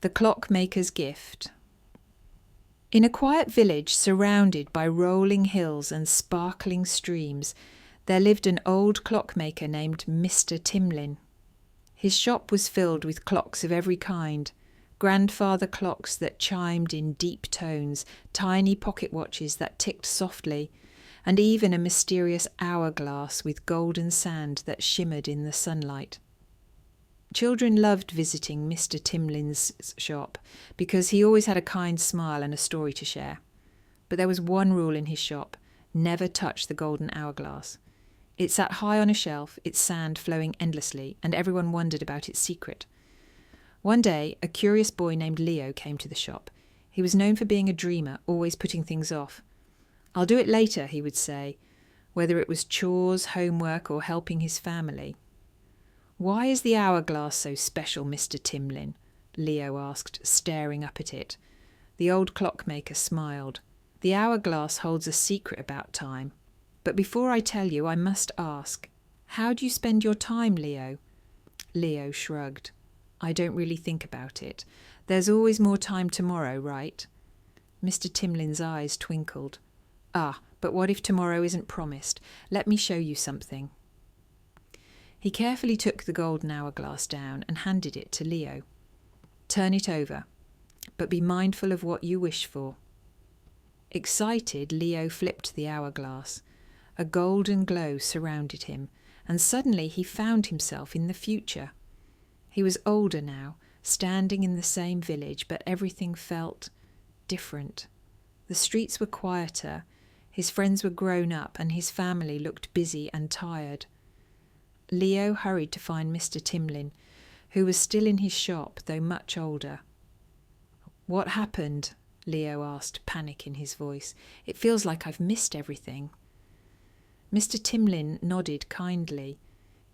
The Clockmaker's Gift. In a quiet village surrounded by rolling hills and sparkling streams, there lived an old clockmaker named Mr. Timlin. His shop was filled with clocks of every kind, grandfather clocks that chimed in deep tones, tiny pocket watches that ticked softly, and even a mysterious hourglass with golden sand that shimmered in the sunlight. Children loved visiting Mr. Timlin's shop because he always had a kind smile and a story to share. But there was one rule in his shop: never touch the golden hourglass. It sat high on a shelf, its sand flowing endlessly, and everyone wondered about its secret. One day, a curious boy named Leo came to the shop. He was known for being a dreamer, always putting things off. "I'll do it later," he would say, whether it was chores, homework, or helping his family. "Why is the hourglass so special, Mr. Timlin?" Leo asked, staring up at it. The old clockmaker smiled. "The hourglass holds a secret about time. But before I tell you, I must ask, how do you spend your time, Leo?" Leo shrugged. "I don't really think about it. There's always more time tomorrow, right?" Mr. Timlin's eyes twinkled. "Ah, but what if tomorrow isn't promised? Let me show you something." He carefully took the golden hourglass down and handed it to Leo. "Turn it over, but be mindful of what you wish for." Excited, Leo flipped the hourglass. A golden glow surrounded him, and suddenly he found himself in the future. He was older now, standing in the same village, but everything felt different. The streets were quieter, his friends were grown up, and his family looked busy and tired. Leo hurried to find Mr. Timlin, who was still in his shop, though much older. "What happened?" Leo asked, panic in his voice. "It feels like I've missed everything." Mr. Timlin nodded kindly.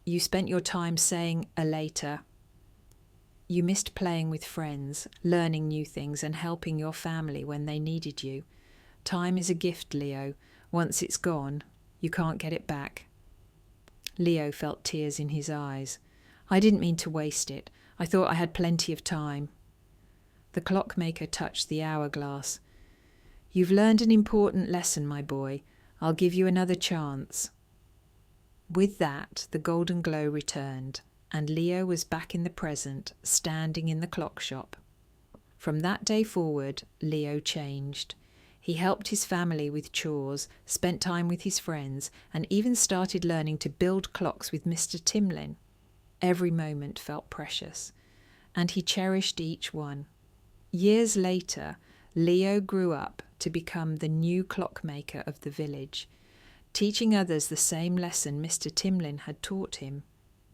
"You spent your time saying a later. You missed playing with friends, learning new things, and helping your family when they needed you. Time is a gift, Leo. Once it's gone, you can't get it back." Leo felt tears in his eyes. "I didn't mean to waste it. I thought I had plenty of time." The clockmaker touched the hourglass. "You've learned an important lesson, my boy. I'll give you another chance." With that, the golden glow returned, and Leo was back in the present, standing in the clock shop. From that day forward, Leo changed. He helped his family with chores, spent time with his friends, and even started learning to build clocks with Mr. Timlin. Every moment felt precious, and he cherished each one. Years later, Leo grew up to become the new clockmaker of the village, teaching others the same lesson Mr. Timlin had taught him.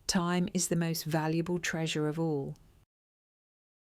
Time is the most valuable treasure of all.